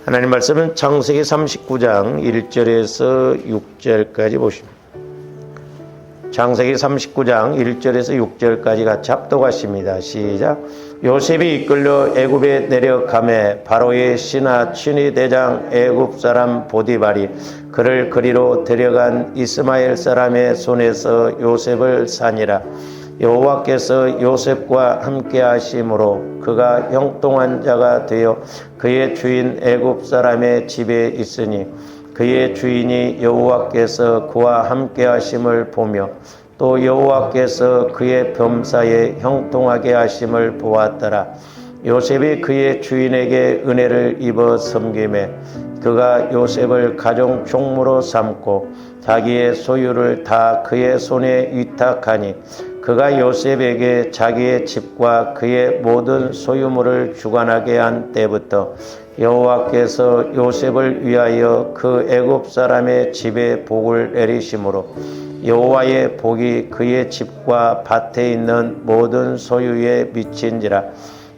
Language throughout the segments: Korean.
하나님 말씀은 창세기 39장 1절에서 6절까지 보십니다. 창세기 39장 1절에서 6절까지 같이 합독하십니다. 시작. 요셉이 이끌려 애굽에 내려가매 바로의 신하 친위 대장 애굽 사람 보디발이 그를 그리로 데려간 이스마엘 사람의 손에서 요셉을 사니라. 여호와께서 요셉과 함께 하심으로 그가 형통한 자가 되어 그의 주인 애굽 사람의 집에 있으니 그의 주인이 여호와께서 그와 함께 하심을 보며 또 여호와께서 그의 범사에 형통하게 하심을 보았더라. 요셉이 그의 주인에게 은혜를 입어 섬기매 그가 요셉을 가정 총무로 삼고 자기의 소유를 다 그의 손에 위탁하니 그가 요셉에게 자기의 집과 그의 모든 소유물을 주관하게 한 때부터 여호와께서 요셉을 위하여 그 애굽 사람의 집에 복을 내리심으로 여호와의 복이 그의 집과 밭에 있는 모든 소유에 미친지라.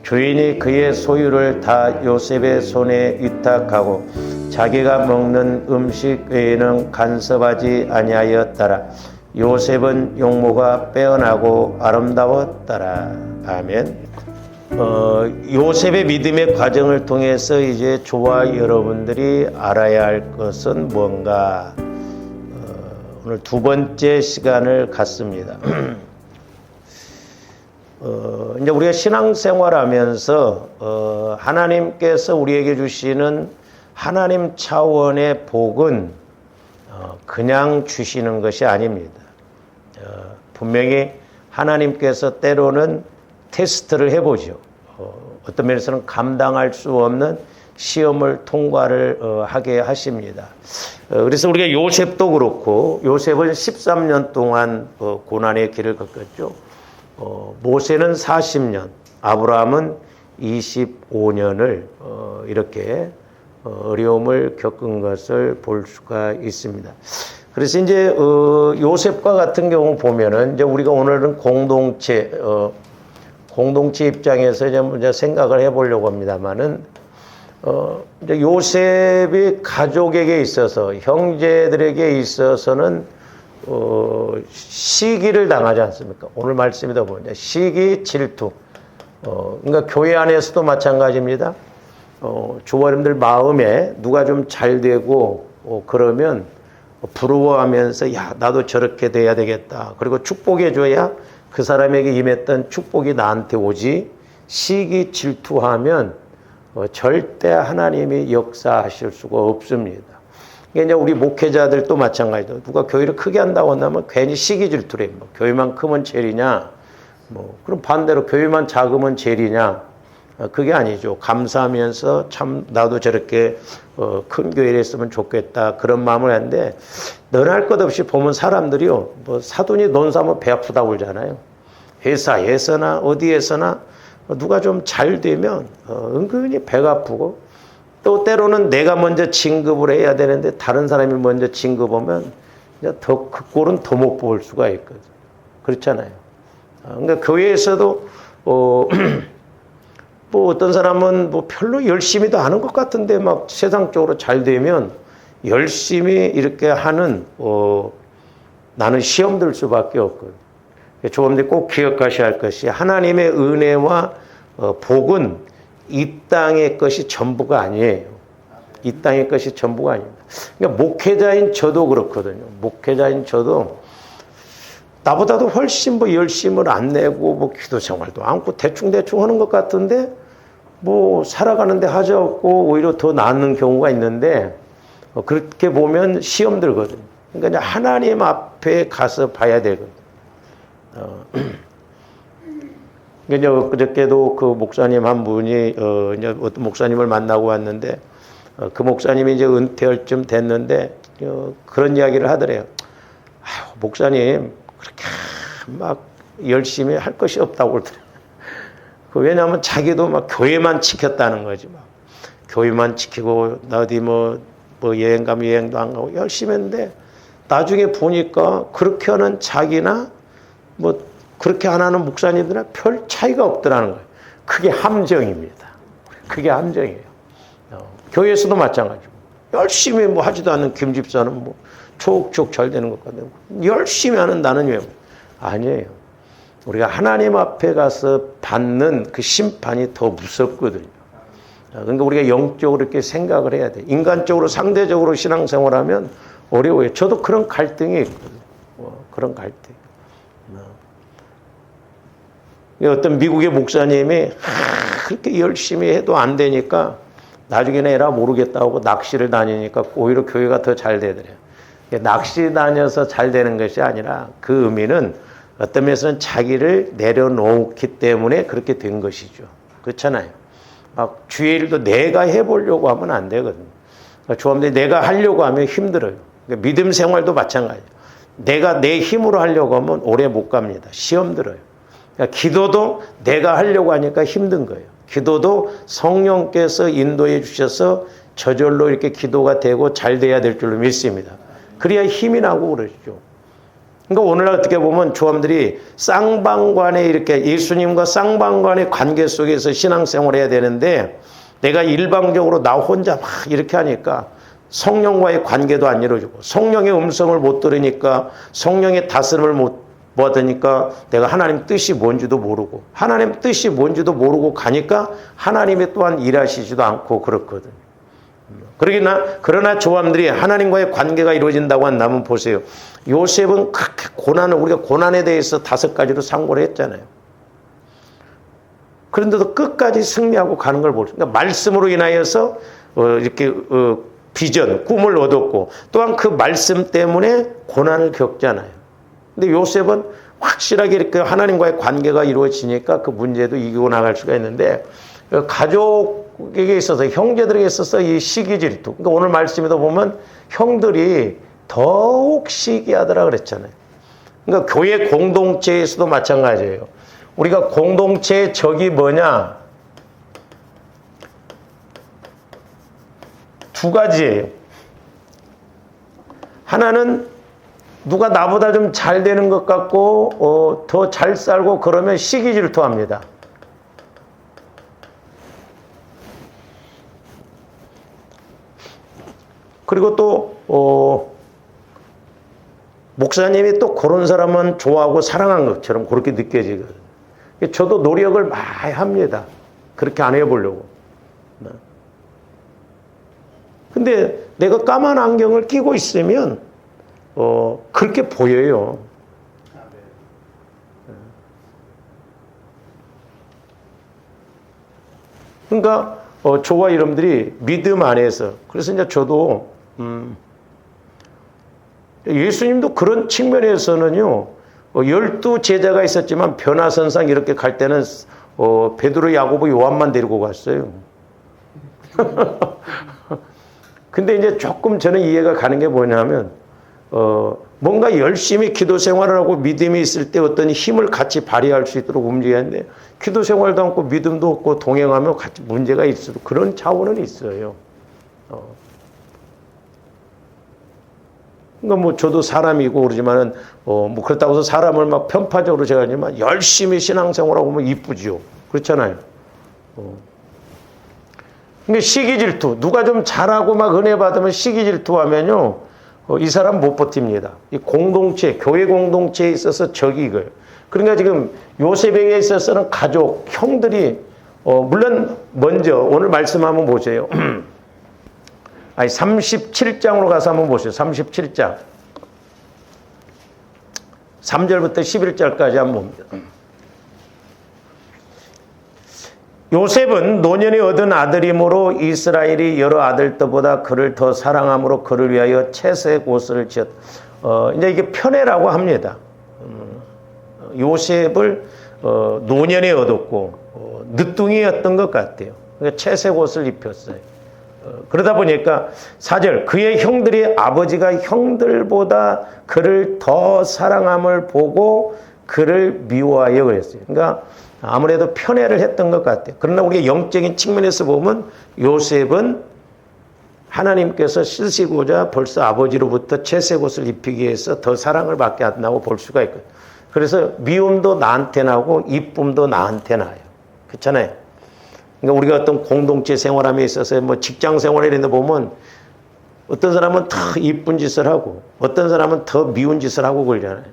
주인이 그의 소유를 다 요셉의 손에 위탁하고 자기가 먹는 음식 외에는 간섭하지 아니하였더라. 요셉은 용모가 빼어나고 아름다웠더라. 아멘. 요셉의 믿음의 과정을 통해서 이제 저와 여러분들이 알아야 할 것은 뭔가, 오늘 두 번째 시간을 갖습니다. 이제 우리가 신앙생활하면서 하나님께서 우리에게 주시는 하나님 차원의 복은 그냥 주시는 것이 아닙니다. 분명히 하나님께서 때로는 테스트를 해보죠. 어떤 면에서는 감당할 수 없는 시험을 통과를 하게 하십니다. 그래서 우리가 요셉도 그렇고, 요셉은 13년 동안 고난의 길을 겪었죠. 모세는 40년, 아브라함은 25년을 이렇게 어려움을 겪은 것을 볼 수가 있습니다. 그래서 이제 요셉과 같은 경우 보면은 이제 우리가 오늘은 공동체 입장에서 이제 생각을 해보려고 합니다만은 이제 요셉이 가족에게 있어서, 형제들에게 있어서는 시기를 당하지 않습니까? 오늘 말씀이다 보면 시기, 질투. 그러니까 교회 안에서도 마찬가지입니다. 조아님들 마음에 누가 좀 잘 되고 그러면 부러워하면서 야, 나도 저렇게 돼야 되겠다. 그리고 축복해 줘야 그 사람에게 임했던 축복이 나한테 오지. 시기, 질투하면 절대 하나님이 역사하실 수가 없습니다. 이게 이제 우리 목회자들도 마찬가지죠. 누가 교회를 크게 한다고 한다면 괜히 시기 질투래. 뭐 교회만 크면 죄리냐? 뭐 그럼 반대로 교회만 작으면 죄리냐? 그게 아니죠. 감사하면서 참 나도 저렇게 큰 교회를 했으면 좋겠다 그런 마음을 했는데, 넌 할 것 없이 보면 사람들이요, 뭐 사돈이 돈 사면 배 아프다고 그러잖아요. 회사에서나 어디에서나 누가 좀 잘 되면 은근히 배가 아프고, 또 때로는 내가 먼저 진급을 해야 되는데 다른 사람이 먼저 진급하면 더 그 꼴은 더 못 볼 수가 있거든. 그렇잖아요. 그러니까 교회에서도 뭐 어떤 사람은 뭐 별로 열심히도 하는 것 같은데 막 세상적으로 잘 되면 열심히 이렇게 하는 나는 시험 들 수밖에 없거든. 조금들 꼭 기억하셔야 할 것이, 하나님의 은혜와 복은 이 땅의 것이 전부가 아니에요. 이 땅의 것이 전부가 아닙니다. 그러니까 목회자인 저도 그렇거든요. 목회자인 저도 나보다도 훨씬 뭐 열심을 안 내고 뭐 기도 생활도 않고 대충 하는 것 같은데 뭐 살아가는데 하지 없고 오히려 더 나은 경우가 있는데, 그렇게 보면 시험 들거든요. 그러니까 하나님 앞에 가서 봐야 되거든요. 그러니까 그저께도 그 목사님 한 분이 이제 어떤 목사님을 만나고 왔는데, 그 목사님이 이제 은퇴할 쯤 됐는데 그런 이야기를 하더래요. 아유, 목사님 그렇게 막 열심히 할 것이 없다고 그러더래요. 왜냐하면 자기도 막 교회만 지켰다는 거지. 막 교회만 지키고 어디 뭐 여행 가면 여행도 안 가고 열심히 했는데, 나중에 보니까 그렇게 하는 자기나 뭐 그렇게 안 하는 목사님들은 별 차이가 없더라는 거예요. 그게 함정입니다. 그게 함정이에요. 교회에서도 마찬가지고. 열심히 뭐 하지도 않는 김 집사는 뭐 촉촉 잘 되는 것 같아요. 열심히 하는 나는 왜? 아니에요. 우리가 하나님 앞에 가서 받는 그 심판이 더 무섭거든요. 그러니까 우리가 영적으로 이렇게 생각을 해야 돼. 인간적으로 상대적으로 신앙생활하면 어려워요. 저도 그런 갈등이 있거든요. 그런 갈등. 어떤 미국의 목사님이 그렇게 열심히 해도 안 되니까 나중에는 에라 모르겠다고 낚시를 다니니까 오히려 교회가 더 잘 되더래요. 낚시 다녀서 잘 되는 것이 아니라 그 의미는 어떤 면에서는 자기를 내려놓기 때문에 그렇게 된 것이죠. 그렇잖아요. 막 주의 일도 내가 해보려고 하면 안 되거든요. 조합들이 내가 하려고 하면 힘들어요. 그러니까 믿음 생활도 마찬가지예요. 내가 내 힘으로 하려고 하면 오래 못 갑니다. 시험 들어요. 그러니까 기도도 내가 하려고 하니까 힘든 거예요. 기도도 성령께서 인도해 주셔서 저절로 이렇게 기도가 되고 잘 돼야 될 줄로 믿습니다. 그래야 힘이 나고 그러죠. 그러니까 오늘날 어떻게 보면 조함들이 쌍방관의 이렇게 예수님과 쌍방관의 관계 속에서 신앙생활을 해야 되는데 내가 일방적으로 나 혼자 막 이렇게 하니까 성령과의 관계도 안 이루어지고 성령의 음성을 못 들으니까 성령의 다스림을 못 받으니까 내가 하나님 뜻이 뭔지도 모르고 하나님 뜻이 뭔지도 모르고 가니까 하나님이 또한 일하시지도 않고 그렇거든요. 그러나 조함들이 하나님과의 관계가 이루어진다고 한다면 보세요. 요셉은 그렇게 우리가 고난에 대해서 5가지로 상고를 했잖아요. 그런데도 끝까지 승리하고 가는 걸 보죠. 그러니까 말씀으로 인하여서 이렇게 비전, 꿈을 얻었고 또한 그 말씀 때문에 고난을 겪잖아요. 근데 요셉은 확실하게 이렇게 하나님과의 관계가 이루어지니까 그 문제도 이기고 나갈 수가 있는데 가족에게 있어서 형제들에게 있어서 이 시기 질투. 그러니까 오늘 말씀에도 보면 형들이 더욱 시기하더라 그랬잖아요. 그러니까 교회 공동체에서도 마찬가지예요. 우리가 공동체의 적이 뭐냐? 2가지예요. 하나는 누가 나보다 좀 잘 되는 것 같고 더 잘 살고 그러면 시기 질투합니다. 그리고 또 목사님이 또 그런 사람은 좋아하고 사랑한 것처럼 그렇게 느껴지거든요. 저도 노력을 많이 합니다. 그렇게 안 해보려고. 근데 내가 까만 안경을 끼고 있으면 그렇게 보여요. 그러니까 저와 여러분들이 믿음 안에서 그래서 이제 저도 예수님도 그런 측면에서는요 12 제자가 있었지만 변화선상 이렇게 갈 때는 베드로, 야고보, 요한만 데리고 갔어요. 근데 이제 조금 저는 이해가 가는 게 뭐냐면 뭔가 열심히 기도 생활을 하고 믿음이 있을 때 어떤 힘을 같이 발휘할 수 있도록 움직여야 하는데 기도 생활도 않고 믿음도 없고 동행하면 같이 문제가 있어도 그런 차원은 있어요. 그러니까 뭐 저도 사람이고 그러지만은 뭐 그렇다고 해서 사람을 막 편파적으로 제가 하지만 열심히 신앙생활하고 보면 이쁘지요. 그렇잖아요. 근데 시기 질투 누가 좀 잘하고 막 은혜 받으면 시기 질투하면요 이 사람 못 버팁니다. 이 공동체 교회 공동체에 있어서 적이 이거예요. 그러니까 지금 요셉에게 있어서는 가족 형들이 물론 먼저 오늘 말씀 한번 보세요. 아니 37장으로 가서 한번 보세요. 37장 3절부터 11절까지 한번 봅니다. 요셉은 노년에 얻은 아들이므로 이스라엘이 여러 아들들보다 그를 더 사랑함으로 그를 위하여 채색 옷을 지었다. 이제 이게 편애라고 합니다. 요셉을 노년에 얻었고 늦둥이였던 것 같아요. 그러니까 채색 옷을 입혔어요. 그러다 보니까 4절 그의 형들이 아버지가 형들보다 그를 더 사랑함을 보고 그를 미워하여 그랬어요. 그러니까 아무래도 편애를 했던 것 같아요. 그러나 우리가 영적인 측면에서 보면 요셉은 하나님께서 쓰시고자 벌써 아버지로부터 채색 옷을 입히기 위해서 더 사랑을 받게 한다고 볼 수가 있거든요. 그래서 미움도 나한테 나고 이쁨도 나한테 나요. 그렇잖아요. 그러니까 우리가 어떤 공동체 생활함에 있어서 뭐 직장 생활에 이런 데 보면 어떤 사람은 더 이쁜 짓을 하고 어떤 사람은 더 미운 짓을 하고 그러잖아요.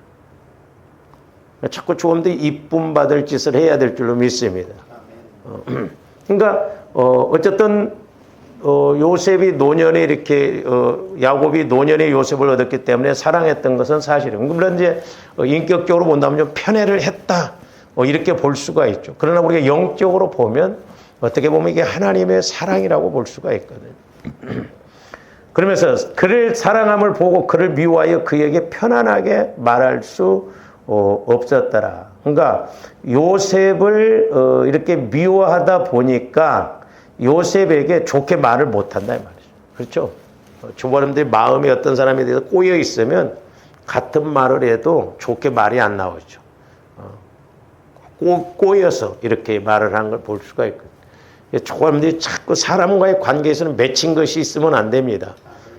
자꾸 좀 더 이쁨 받을 짓을 해야 될 줄로 믿습니다. 그러니까 어쨌든 요셉이 노년에 이렇게 야곱이 노년에 요셉을 얻었기 때문에 사랑했던 것은 사실은 물론 이제 인격적으로 본다면 좀 편애를 했다 이렇게 볼 수가 있죠. 그러나 우리가 영적으로 보면 어떻게 보면 이게 하나님의 사랑이라고 볼 수가 있거든요. 그러면서 그를 사랑함을 보고 그를 미워하여 그에게 편안하게 말할 수 없었더라. 그러니까 요셉을 이렇게 미워하다 보니까 요셉에게 좋게 말을 못한다 이 말이죠. 그렇죠? 주부님들이 마음이 어떤 사람에 대해서 꼬여 있으면 같은 말을 해도 좋게 말이 안 나오죠. 꼬여서 이렇게 말을 한 걸 볼 수가 있거든요. 주부님들이 자꾸 사람과의 관계에서는 맺힌 것이 있으면 안 됩니다.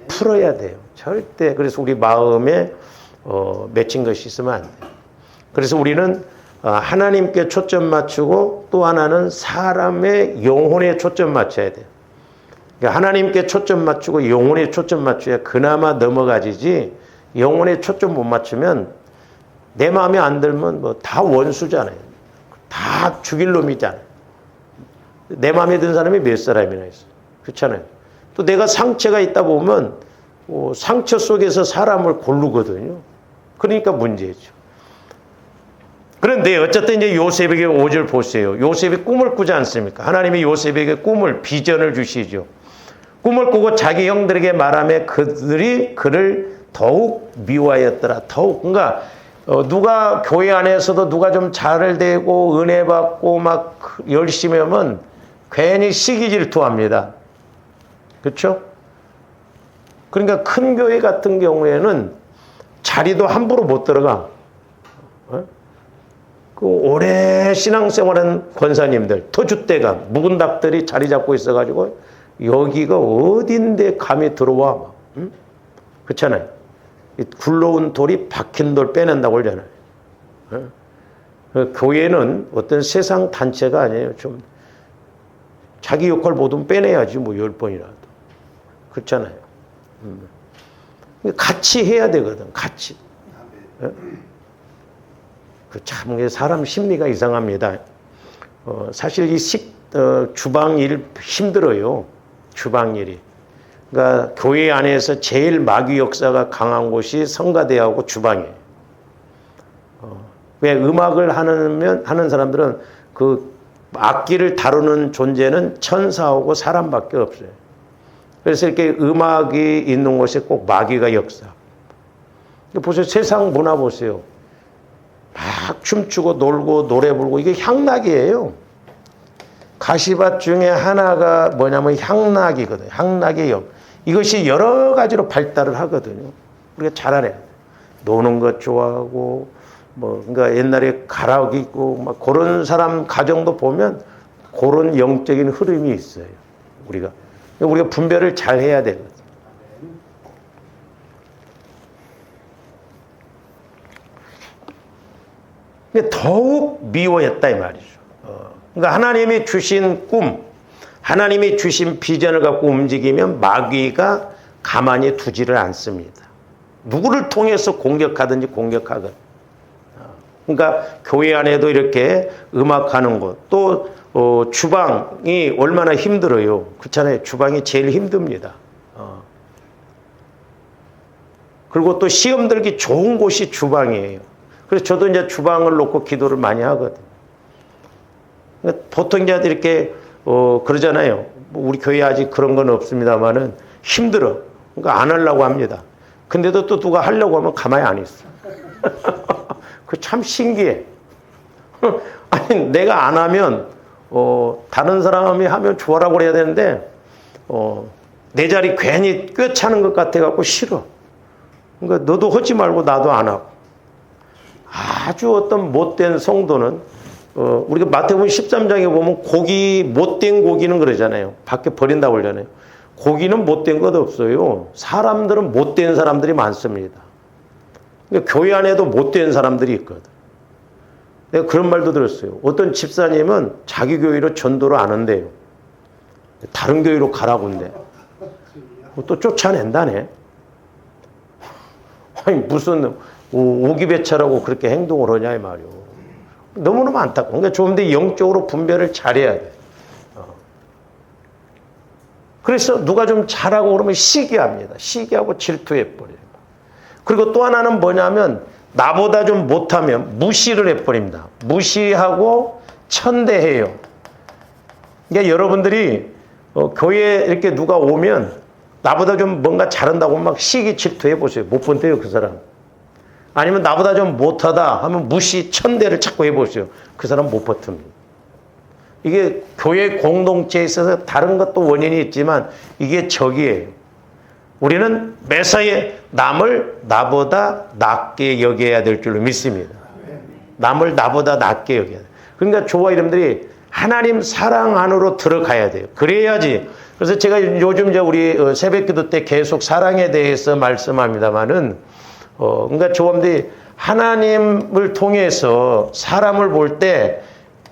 풀어야 돼요. 절대. 그래서 우리 마음에 맺힌 것이 있으면 안 돼요. 그래서 우리는 하나님께 초점 맞추고 또 하나는 사람의 영혼에 초점 맞춰야 돼요. 그러니까 하나님께 초점 맞추고 영혼에 초점 맞춰야 그나마 넘어가지지 영혼에 초점 못 맞추면 내 마음에 안 들면 뭐 다 원수잖아요. 다 죽일 놈이잖아요. 내 마음에 든 사람이 몇 사람이나 있어요. 그렇잖아요. 또 내가 상처가 있다 보면 상처 속에서 사람을 고르거든요. 그러니까 문제죠. 그런데 어쨌든 이제 요셉에게 5절 보세요. 요셉이 꿈을 꾸지 않습니까? 하나님이 요셉에게 꿈을, 비전을 주시죠. 꿈을 꾸고 자기 형들에게 말하며 그들이 그를 더욱 미워하였더라. 더욱. 그러니까 누가 교회 안에서도 누가 좀 잘 되고 은혜 받고 막 열심히 하면 괜히 시기 질투합니다. 그렇죠? 그러니까 큰 교회 같은 경우에는 자리도 함부로 못 들어가. 그 오래 신앙생활한 권사님들, 터줏대가 묵은 닭들이 자리 잡고 있어가지고 여기가 어딘데 감히 들어와. 막. 응? 그렇잖아요. 굴러온 돌이 박힌 돌 빼낸다고 그러잖아요. 교회는 어떤 세상 단체가 아니에요. 좀 자기 역할 모두 빼내야지 뭐 10번이라도. 그렇잖아요. 같이 해야 되거든. 같이. 참 사람 심리가 이상합니다. 사실 이 주방일 힘들어요. 주방일이. 그러니까 교회 안에서 제일 마귀 역사가 강한 곳이 성가대하고 주방이에요. 왜 음악을 하는 사람들은 그 악기를 다루는 존재는 천사하고 사람밖에 없어요. 그래서 이렇게 음악이 있는 곳에 꼭 마귀가 역사. 보세요. 세상 문화 보세요. 막 춤추고 놀고 노래 부르고 이게 향락이에요. 가시밭 중에 하나가 뭐냐면 향락이거든요. 향락의 역. 이것이 여러 가지로 발달을 하거든요. 우리가 잘 알아야 돼요. 노는 것 좋아하고 그러니까 옛날에 가락이 있고 막 그런 사람 가정도 보면 그런 영적인 흐름이 있어요. 우리가 분별을 잘 해야 되거든요. 더욱 미워했다 이 말이죠. 그러니까 하나님이 주신 꿈, 하나님이 주신 비전을 갖고 움직이면 마귀가 가만히 두지를 않습니다. 누구를 통해서 공격하든지 공격하거든. 그러니까 교회 안에도 이렇게 음악하는 것, 또 주방이 얼마나 힘들어요. 그렇잖아요. 주방이 제일 힘듭니다. 그리고 또 시험 들기 좋은 곳이 주방이에요. 그래서 저도 이제 주방을 놓고 기도를 많이 하거든요. 보통 이제 이렇게 그러잖아요. 우리 교회에 아직 그런 건 없습니다만은 힘들어. 그러니까 안 하려고 합니다. 근데도 또 누가 하려고 하면 가만히 안 있어. 그 참 신기해. 아니 내가 안 하면 다른 사람이 하면 좋아라고 그래야 되는데 내 자리 괜히 꿰차는 것 같아 갖고 싫어. 그러니까 너도 하지 말고 나도 안 하고. 아주 어떤 못된 성도는 우리가 마태복음 13장에 보면 고기 못된 고기는 그러잖아요. 밖에 버린다고 그러잖아요. 고기는 못된 것 없어요. 사람들은 못된 사람들이 많습니다. 그러니까 교회 안에도 못된 사람들이 있거든. 내가 그런 말도 들었어요. 어떤 집사님은 자기 교회로 전도를 안 한대요. 다른 교회로 가라고 한대. 또 쫓아낸다네. 아니, 무슨 오기배차라고 그렇게 행동을 하냐, 이 말이오. 너무너무 안타까워. 그러니까 좀 더 영적으로 분별을 잘해야 돼. 그래서 누가 좀 잘하고 그러면 시기합니다. 시기하고 질투해버려요. 그리고 또 하나는 뭐냐면, 나보다 좀 못하면 무시를 해버립니다. 무시하고 천대해요. 그러니까 여러분들이 교회에 이렇게 누가 오면 나보다 좀 뭔가 잘한다고 막 시기 질투해 보세요. 못 본대요, 그 사람. 아니면 나보다 좀 못하다 하면 무시 천대를 자꾸 해보세요. 그 사람 못 버팁니다. 이게 교회 공동체에 있어서 다른 것도 원인이 있지만 이게 적이에요. 우리는 매사에 남을 나보다 낮게 여겨야 될 줄로 믿습니다. 남을 나보다 낮게 여겨야 돼요. 그러니까 조화 이름들이 하나님 사랑 안으로 들어가야 돼요. 그래야지. 그래서 제가 요즘 우리 새벽기도 때 계속 사랑에 대해서 말씀합니다만은, 그러니까 조화들이 하나님을 통해서 사람을 볼 때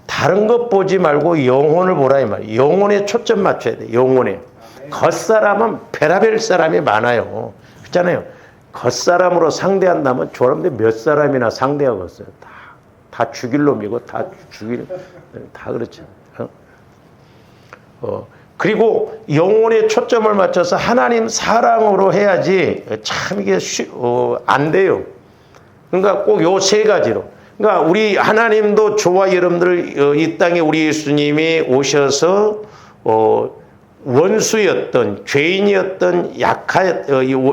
다른 것 보지 말고 영혼을 보라 이 말이에요. 영혼에 초점 맞춰야 돼요. 영혼에. 겉사람은 별의별 사람이 많아요. 그렇잖아요. 겉사람으로 상대한다면 저 사람들 몇 사람이나 상대하겠어요. 다 죽일 놈이고 다 그렇죠. 그리고 영혼에 초점을 맞춰서 하나님 사랑으로 해야지 참 이게 안 돼요. 그러니까 꼭 요 세 가지로. 그러니까 우리 하나님도 저와 여러분들 이 땅에 우리 예수님이 오셔서 원수였던 죄인이었던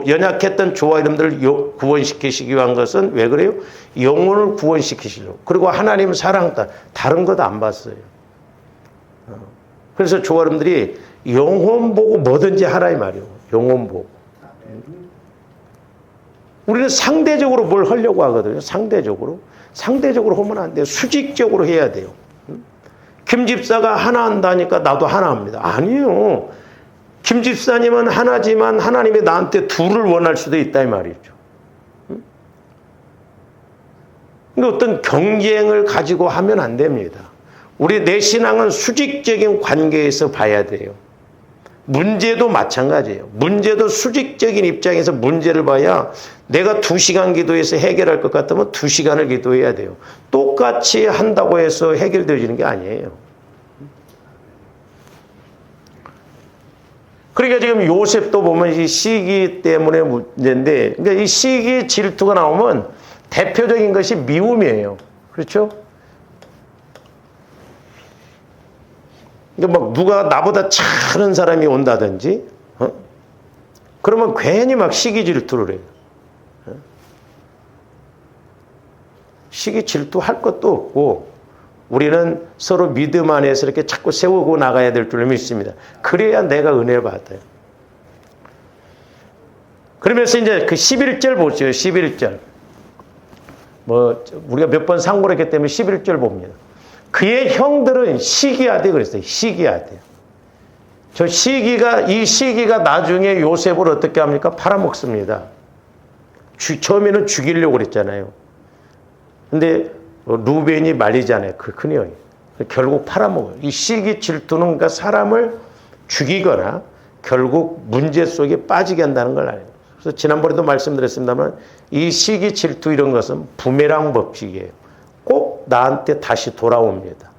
연약했던 저와 여러분들을 구원시키시기 위한 것은 왜 그래요? 영혼을 구원시키시려고. 그리고 하나님 사랑 다른 것 안 봤어요. 그래서 저와 여러분들이 영혼 보고 뭐든지 하라 이 말이에요. 영혼 보고. 우리는 상대적으로 뭘 하려고 하거든요. 상대적으로 하면 안 돼요. 수직적으로 해야 돼요. 김 집사가 하나 한다니까 나도 하나 합니다. 아니에요. 김 집사님은 하나지만 하나님이 나한테 둘을 원할 수도 있다 이 말이죠. 그러니까 어떤 경쟁을 가지고 하면 안 됩니다. 내 신앙은 수직적인 관계에서 봐야 돼요. 문제도 마찬가지예요. 문제도 수직적인 입장에서 문제를 봐야 내가 2시간 기도해서 해결할 것 같으면 2시간을 기도해야 돼요. 똑같이 한다고 해서 해결되어지는 게 아니에요. 그러니까 지금 요셉도 보면 이 시기 때문에 문제인데, 그러니까 이 시기 질투가 나오면 대표적인 것이 미움이에요. 그렇죠? 그러니까 막 누가 나보다 잘하는 사람이 온다든지, 그러면 괜히 막 시기 질투를 해요. 시기 질투할 것도 없고, 우리는 서로 믿음 안에서 이렇게 자꾸 세우고 나가야 될 줄 믿습니다. 그래야 내가 은혜를 받아요. 그러면서 이제 그 11절 보죠. 11절. 우리가 몇 번 상고를 했기 때문에 11절 봅니다. 그의 형들은 시기하되 그랬어요. 시기하대. 이 시기가 나중에 요셉을 어떻게 합니까? 팔아먹습니다. 처음에는 죽이려고 그랬잖아요. 근데 루벤이 말리잖아요. 그 큰형이. 결국 팔아먹어요. 이 시기 질투는 그러니까 사람을 죽이거나 결국 문제 속에 빠지게 한다는 걸 알아요. 그래서 지난번에도 말씀드렸습니다만 이 시기 질투 이런 것은 부메랑 법칙이에요. 꼭 나한테 다시 돌아옵니다.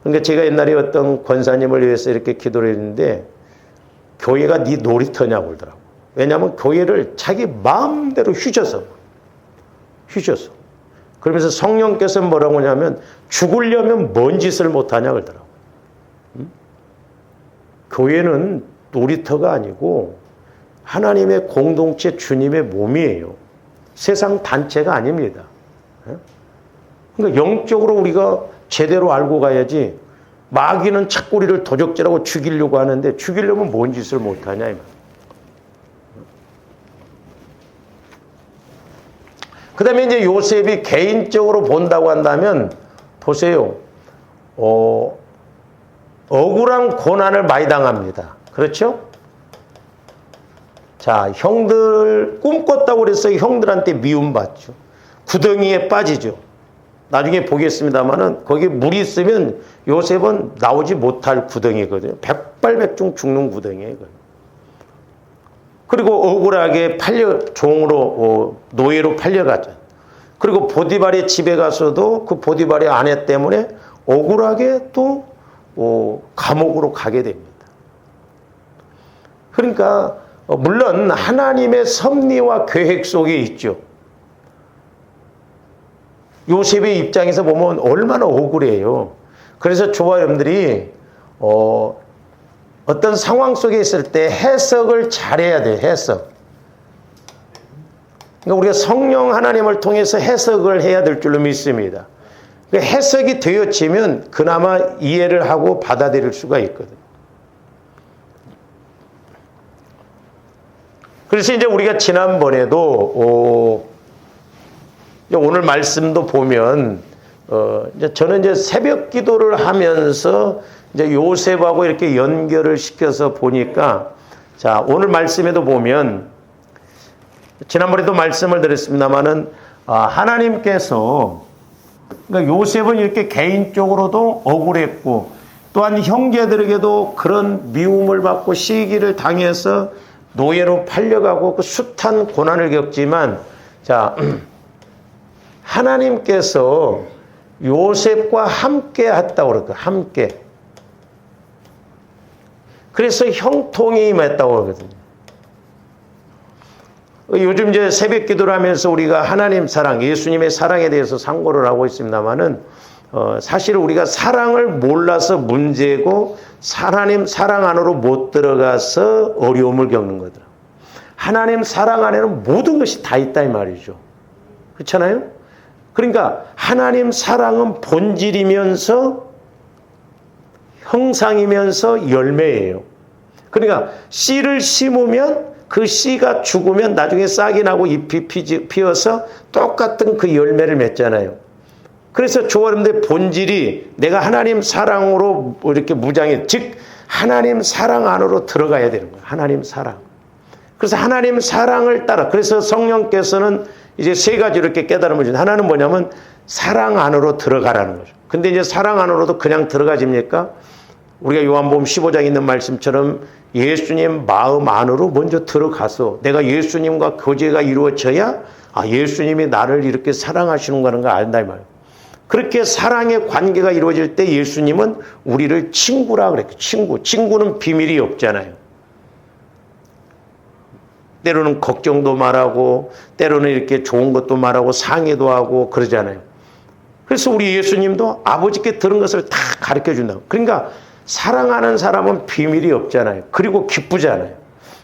그러니까 제가 옛날에 어떤 권사님을 위해서 이렇게 기도를 했는데 교회가 네 놀이터냐고 그러더라고요. 왜냐하면 교회를 자기 마음대로 휘저서 그러면서 성령께서 뭐라고 하냐면 죽으려면 뭔 짓을 못하냐 그러더라고요. 교회는 놀이터가 아니고 하나님의 공동체 주님의 몸이에요. 세상 단체가 아닙니다. 그러니까 영적으로 우리가 제대로 알고 가야지 마귀는 착고리를 도적질하고 죽이려고 하는데 죽이려면 뭔 짓을 못하냐 이 말. 그 다음에 이제 요셉이 개인적으로 본다고 한다면 보세요. 억울한 고난을 많이 당합니다. 그렇죠? 자, 형들 꿈꿨다고 그래서 형들한테 미움받죠. 구덩이에 빠지죠. 나중에 보겠습니다만은 거기 물이 있으면 요셉은 나오지 못할 구덩이거든요. 백발백중 죽는 구덩이에요. 그리고 억울하게 종으로 노예로 팔려갔죠. 그리고 보디발의 집에 가서도 그 보디발의 아내 때문에 억울하게 또 감옥으로 가게 됩니다. 그러니까 물론 하나님의 섭리와 계획 속에 있죠. 요셉의 입장에서 보면 얼마나 억울해요. 그래서 저와 여러분들이 어떤 상황 속에 있을 때 해석을 잘해야 돼요. 해석. 그러니까 우리가 성령 하나님을 통해서 해석을 해야 될 줄로 믿습니다. 해석이 되어지면 그나마 이해를 하고 받아들일 수가 있거든요. 그래서 이제 우리가 지난번에도 오늘 말씀도 보면 저는 이제 새벽 기도를 하면서 이제 요셉하고 이렇게 연결을 시켜서 보니까 자, 오늘 말씀에도 보면 지난번에도 말씀을 드렸습니다만은 하나님께서 그러니까 요셉은 이렇게 개인적으로도 억울했고 또한 형제들에게도 그런 미움을 받고 시기를 당해서 노예로 팔려가고 그 숱한 고난을 겪지만 자, 하나님께서 요셉과 함께 했다고 그럴까? 함께. 그래서 형통이 임했다고 그러거든요. 요즘 이제 새벽 기도를 하면서 우리가 하나님 사랑, 예수님의 사랑에 대해서 상고를 하고 있습니다만은 사실 우리가 사랑을 몰라서 문제고 하나님 사랑 안으로 못 들어가서 어려움을 겪는 거더라. 하나님 사랑 안에는 모든 것이 다 있다 이 말이죠. 그렇잖아요? 그러니까 하나님 사랑은 본질이면서 형상이면서 열매예요. 그러니까 씨를 심으면 그 씨가 죽으면 나중에 싹이 나고 잎이 피어서 똑같은 그 열매를 맺잖아요. 그래서 저와 여러분들의 본질이 내가 하나님 사랑으로 이렇게 무장해, 즉 하나님 사랑 안으로 들어가야 되는 거예요. 하나님 사랑. 그래서 하나님 사랑을 따라, 그래서 성령께서는 이제 세 가지로 이렇게 깨달음을 주는, 하나는 뭐냐면 사랑 안으로 들어가라는 거죠. 근데 이제 사랑 안으로도 그냥 들어가집니까? 우리가 요한복음 15장에 있는 말씀처럼 예수님 마음 안으로 먼저 들어가서 내가 예수님과 교제가 이루어져야 예수님이 나를 이렇게 사랑하시는 거는 걸 안다 이 말이에요. 그렇게 사랑의 관계가 이루어질 때 예수님은 우리를 친구라 그랬죠. 친구는 비밀이 없잖아요. 때로는 걱정도 말하고 때로는 이렇게 좋은 것도 말하고 상의도 하고 그러잖아요. 그래서 우리 예수님도 아버지께 들은 것을 다 가르쳐 준다고. 그러니까 사랑하는 사람은 비밀이 없잖아요. 그리고 기쁘잖아요.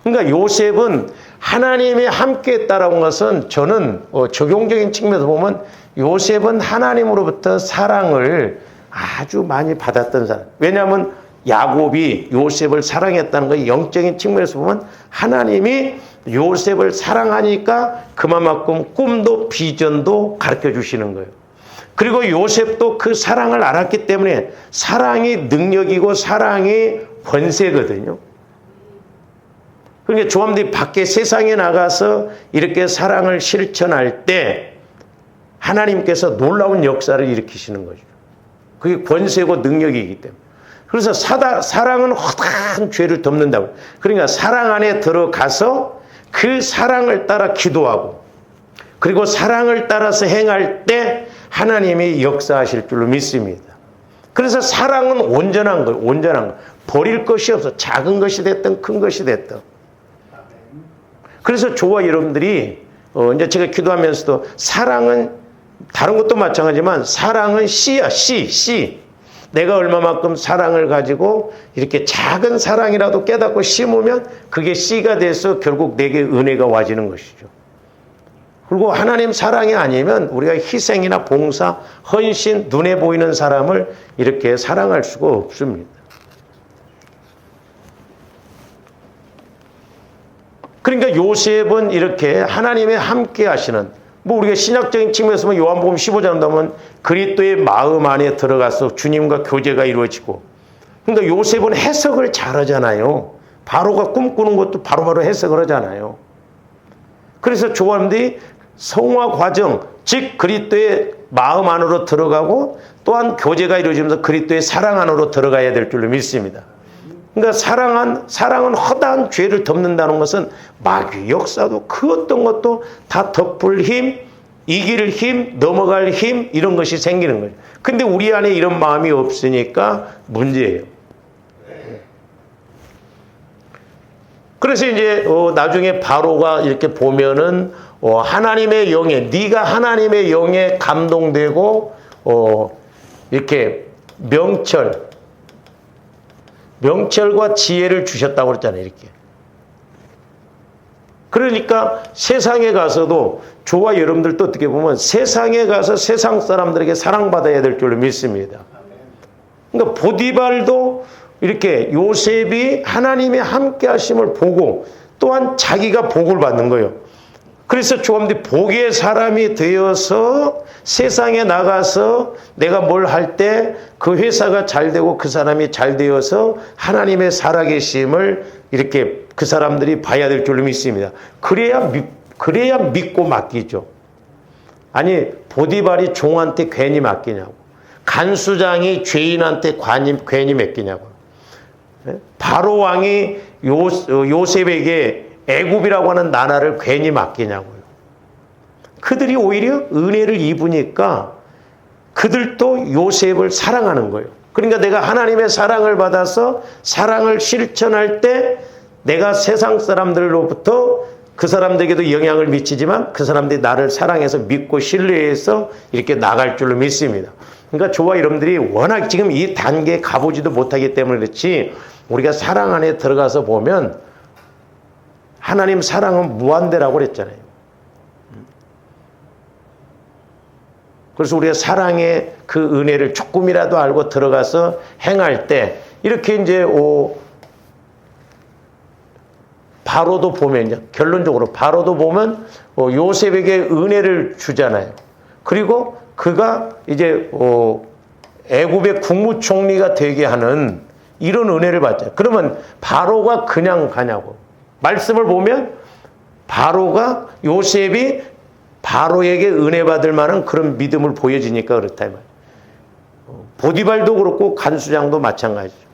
그러니까 요셉은 하나님이 함께 따라온 것은 저는 적용적인 측면에서 보면 요셉은 하나님으로부터 사랑을 아주 많이 받았던 사람. 왜냐하면 야곱이 요셉을 사랑했다는 거 영적인 측면에서 보면 하나님이 요셉을 사랑하니까 그만큼 꿈도 비전도 가르쳐 주시는 거예요. 그리고 요셉도 그 사랑을 알았기 때문에 사랑이 능력이고 사랑이 권세거든요. 그러니까 조함들이 밖에 세상에 나가서 이렇게 사랑을 실천할 때 하나님께서 놀라운 역사를 일으키시는 거죠. 그게 권세고 능력이기 때문에. 그래서 사랑은 허다한 죄를 덮는다고. 그러니까 사랑 안에 들어가서 그 사랑을 따라 기도하고 그리고 사랑을 따라서 행할 때 하나님이 역사하실 줄로 믿습니다. 그래서 사랑은 온전한 거예요. 온전한 거. 버릴 것이 없어. 작은 것이 됐든 큰 것이 됐든. 그래서 저와 여러분들이 이제 제가 기도하면서도 사랑은 다른 것도 마찬가지지만 사랑은 씨야. 씨. 내가 얼마만큼 사랑을 가지고 이렇게 작은 사랑이라도 깨닫고 심으면 그게 씨가 돼서 결국 내게 은혜가 와지는 것이죠. 그리고 하나님 사랑이 아니면 우리가 희생이나 봉사, 헌신, 눈에 보이는 사람을 이렇게 사랑할 수가 없습니다. 그러니까 요셉은 이렇게 하나님의 함께 하시는, 우리가 신약적인 측면에서 보면 요한복음 15장 보면 그리스도의 마음 안에 들어가서 주님과 교제가 이루어지고, 그러니까 요셉은 해석을 잘하잖아요. 바로가 꿈꾸는 것도 바로바로 해석을 하잖아요. 그래서 조원들이 성화 과정, 즉 그리스도의 마음 안으로 들어가고 또한 교제가 이루어지면서 그리스도의 사랑 안으로 들어가야 될 줄로 믿습니다. 그러니까 사랑은 허다한 죄를 덮는다는 것은 마귀 역사도 그 어떤 것도 다 덮을 힘, 이길 힘, 넘어갈 힘 이런 것이 생기는 거예요. 근데 우리 안에 이런 마음이 없으니까 문제예요. 그래서 이제 나중에 바로가 이렇게 보면은 하나님의 영에 네가 하나님의 영에 감동되고 이렇게 명철과 지혜를 주셨다고 그랬잖아요. 이렇게. 그러니까 세상에 가서도 저와 여러분들도 어떻게 보면 세상에 가서 세상 사람들에게 사랑받아야 될 줄로 믿습니다. 그러니까 보디발도 이렇게 요셉이 하나님의 함께 하심을 보고 또한 자기가 복을 받는 거예요. 그래서 조금더 복의 사람이 되어서 세상에 나가서 내가 뭘 할 때 그 회사가 잘 되고 그 사람이 잘 되어서 하나님의 살아계심을 이렇게 그 사람들이 봐야 될 줄로 믿습니다. 그래야 믿고 맡기죠. 아니 보디발이 종한테 괜히 맡기냐고. 간수장이 죄인한테 괜히 맡기냐고. 바로 왕이 요셉에게 애굽이라고 하는 나라를 괜히 맡기냐고요. 그들이 오히려 은혜를 입으니까 그들도 요셉을 사랑하는 거예요. 그러니까 내가 하나님의 사랑을 받아서 사랑을 실천할 때 내가 세상 사람들로부터 그 사람들에게도 영향을 미치지만 그 사람들이 나를 사랑해서 믿고 신뢰해서 이렇게 나갈 줄로 믿습니다. 그러니까 저와 여러분들이 워낙 지금 이 단계에 가보지도 못하기 때문에 그렇지 우리가 사랑 안에 들어가서 보면 하나님 사랑은 무한대라고 그랬잖아요. 그래서 우리가 사랑의 그 은혜를 조금이라도 알고 들어가서 행할 때 이렇게 이제 바로도 보면 이제 결론적으로 바로도 보면 요셉에게 은혜를 주잖아요. 그리고 그가 이제 애굽의 국무총리가 되게 하는 이런 은혜를 받잖아요. 그러면 바로가 그냥 가냐고. 말씀을 보면 바로가 요셉이 바로에게 은혜 받을 만한 그런 믿음을 보여지니까 그렇다 이 말이에요. 보디발도 그렇고 간수장도 마찬가지죠.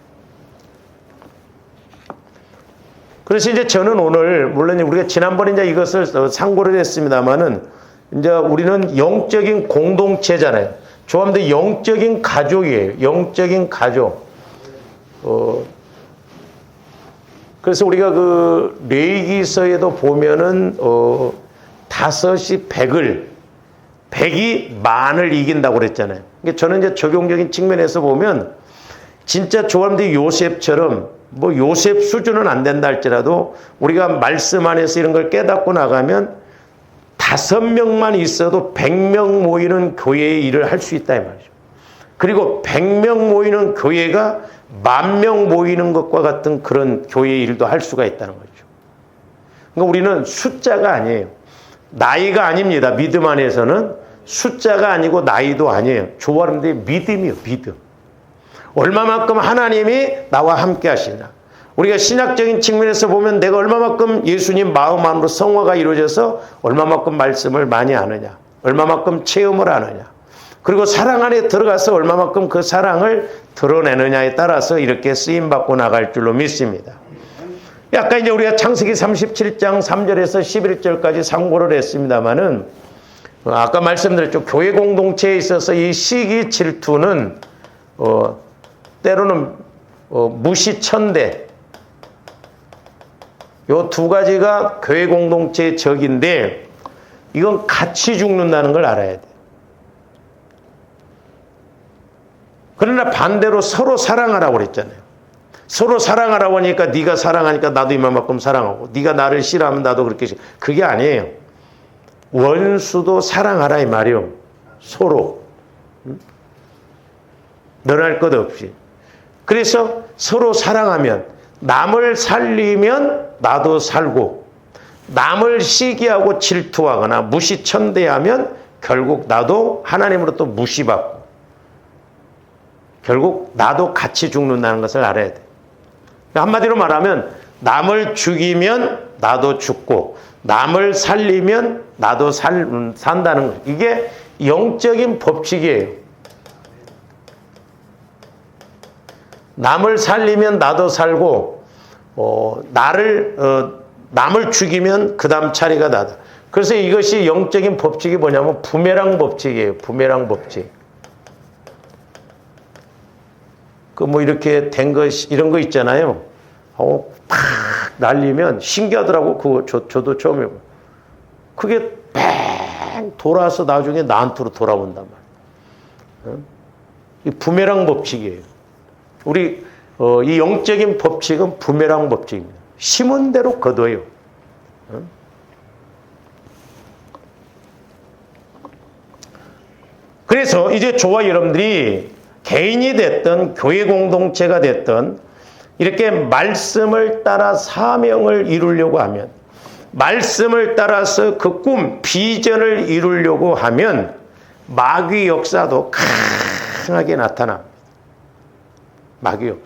그래서 이제 저는 오늘 물론 우리가 지난번에 이제 이것을 상고를 했습니다만은 이제 우리는 영적인 공동체잖아요. 조합도 영적인 가족이에요. 영적인 가족. 그래서 우리가 그 레위기서에도 보면은 5이 100이 만을 이긴다고 그랬잖아요. 그러니까 저는 이제 적용적인 측면에서 보면 진짜 조합도 요셉처럼 뭐 요셉 수준은 안 된다 할지라도 우리가 말씀 안에서 이런 걸 깨닫고 나가면 5명만 있어도 100명 모이는 교회의 일을 할 수 있다 이 말이죠. 그리고 100명 모이는 교회가 10,000명 모이는 것과 같은 그런 교회의 일도 할 수가 있다는 거죠. 그러니까 우리는 숫자가 아니에요. 나이가 아닙니다. 믿음 안에서는 숫자가 아니고 나이도 아니에요. 조화름들의 믿음이요. 믿음. 얼마만큼 하나님이 나와 함께 하시나. 우리가 신학적인 측면에서 보면 내가 얼마만큼 예수님 마음 안으로 성화가 이루어져서 얼마만큼 말씀을 많이 아느냐. 얼마만큼 체험을 하느냐. 그리고 사랑 안에 들어가서 얼마만큼 그 사랑을 드러내느냐에 따라서 이렇게 쓰임받고 나갈 줄로 믿습니다. 아까 이제 우리가 창세기 37장 3절에서 11절까지 상고를 했습니다만은 아까 말씀드렸죠. 교회 공동체에 있어서 이 시기 질투는 때로는 무시천대 요 두 가지가 교회 공동체의 적인데 이건 같이 죽는다는 걸 알아야 돼. 그러나 반대로 서로 사랑하라고 그랬잖아요. 서로 사랑하라고 하니까 네가 사랑하니까 나도 이만큼 사랑하고 네가 나를 싫어하면 나도 그렇게 싫어. 그게 아니에요. 원수도 사랑하라 이 말이요. 서로. 너랄 것 없이. 그래서 서로 사랑하면 남을 살리면 나도 살고 남을 시기하고 질투하거나 무시천대하면 결국 나도 하나님으로부터 무시받고 결국 나도 같이 죽는다는 것을 알아야 돼. 한마디로 말하면 남을 죽이면 나도 죽고 남을 살리면 나도 산다는 거예요. 이게 영적인 법칙이에요. 남을 살리면 나도 살고 남을 죽이면 그 다음 차례가 나다. 그래서 이것이 영적인 법칙이 뭐냐면 부메랑 법칙이에요. 부메랑 법칙. 그 뭐 이렇게 된 것 이런 거 있잖아요. 팍 날리면 신기하더라고. 그거 저도 처음에 그게 뺑 돌아서 나중에 나한테로 돌아온단 말이에요. 이 부메랑 법칙이에요. 우리 이 영적인 법칙은 부메랑 법칙입니다. 심은 대로 거둬요. 그래서 이제 저와 여러분들이 개인이 됐든 교회 공동체가 됐든 이렇게 말씀을 따라 사명을 이루려고 하면, 말씀을 따라서 그 꿈, 비전을 이루려고 하면 마귀 역사도 강하게 나타납니다. 마귀 역사.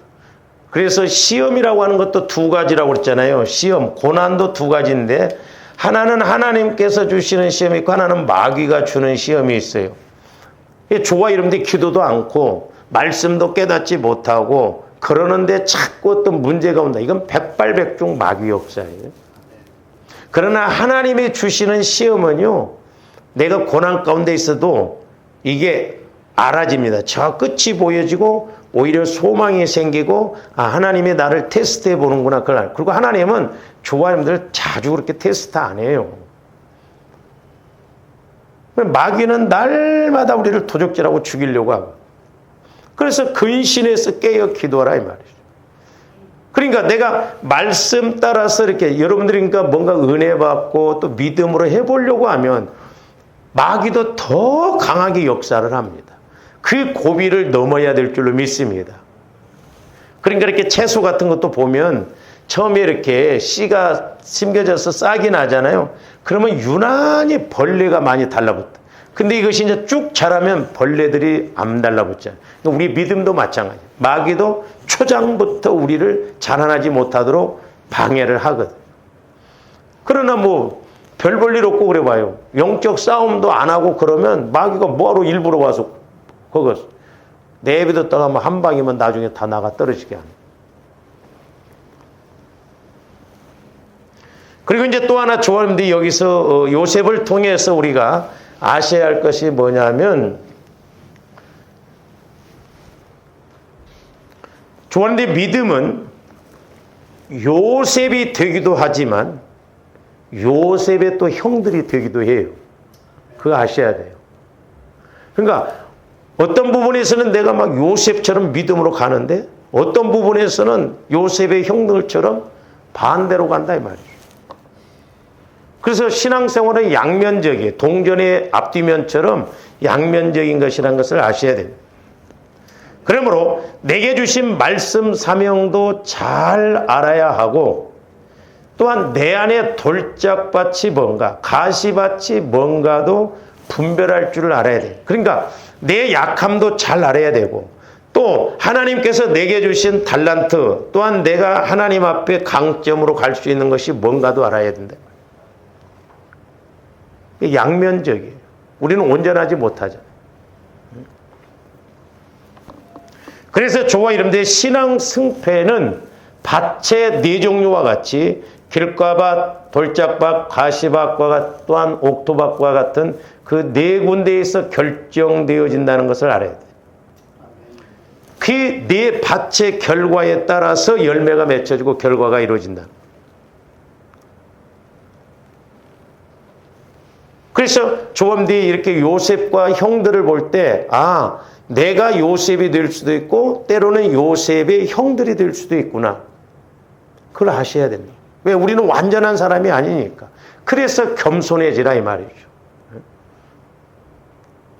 그래서 시험이라고 하는 것도 두 가지라고 그랬잖아요. 시험, 고난도 두 가지인데 하나는 하나님께서 주시는 시험이 있고 하나는 마귀가 주는 시험이 있어요. 저와 여러분들이 기도도 않고 말씀도 깨닫지 못하고 그러는데 자꾸 어떤 문제가 온다. 이건 백발백중 마귀 역사예요. 그러나 하나님이 주시는 시험은요, 내가 고난 가운데 있어도 이게 알아집니다. 저 끝이 보여지고 오히려 소망이 생기고 하나님이 나를 테스트해 보는구나. 그리고 하나님은 저와 여러분들 자주 그렇게 테스트 안 해요. 마귀는 날마다 우리를 도적질하고 죽이려고 하고, 그래서 근신해서 깨어 기도하라 이 말이죠. 그러니까 내가 말씀 따라서 이렇게 여러분들이 그러니까 뭔가 은혜 받고 또 믿음으로 해보려고 하면 마귀도 더 강하게 역사를 합니다. 그 고비를 넘어야 될 줄로 믿습니다. 그러니까 이렇게 채소 같은 것도 보면 처음에 이렇게 씨가 심겨져서 싹이 나잖아요. 그러면 유난히 벌레가 많이 달라붙다. 근데 이것이 이제 쭉 자라면 벌레들이 안 달라붙잖아요. 우리 믿음도 마찬가지예요. 마귀도 초장부터 우리를 자라나지 못하도록 방해를 하거든. 그러나 뭐 별 볼 일 없고 그래 봐요. 영적 싸움도 안 하고 그러면 마귀가 뭐하러 일부러 와서 그거 내비뒀다가 뭐 한 방이면 나중에 다 나가 떨어지게 하는. 그리고 이제 또 하나 조언인데 여기서 요셉을 통해서 우리가 아셔야 할 것이 뭐냐면, 조언인데 믿음은 요셉이 되기도 하지만 요셉의 또 형들이 되기도 해요. 그거 아셔야 돼요. 그러니까 어떤 부분에서는 내가 막 요셉처럼 믿음으로 가는데 어떤 부분에서는 요셉의 형들처럼 반대로 간다 이 말이죠. 그래서 신앙생활은 양면적이에요. 동전의 앞뒤면처럼 양면적인 것이라는 것을 아셔야 됩니다. 그러므로 내게 주신 말씀 사명도 잘 알아야 하고, 또한 내 안에 돌짝밭이 뭔가 가시밭이 뭔가도 분별할 줄을 알아야 돼요. 그러니까 내 약함도 잘 알아야 되고, 또 하나님께서 내게 주신 달란트, 또한 내가 하나님 앞에 강점으로 갈 수 있는 것이 뭔가도 알아야 된다. 양면적이에요. 우리는 온전하지 못하죠. 그래서 저와 여러분들의 신앙 승패는 밭의 네 종류와 같이 길가밭, 돌짝밭, 가시밭과 또한 옥토밭과 같은 그 네 군데에서 결정되어진다는 것을 알아야 돼요. 그 네 밭의 결과에 따라서 열매가 맺혀지고 결과가 이루어진다. 그래서 조범들이 이렇게 요셉과 형들을 볼 때, 내가 요셉이 될 수도 있고 때로는 요셉의 형들이 될 수도 있구나. 그걸 아셔야 됩니다. 왜? 우리는 완전한 사람이 아니니까. 그래서 겸손해지라 이 말이죠.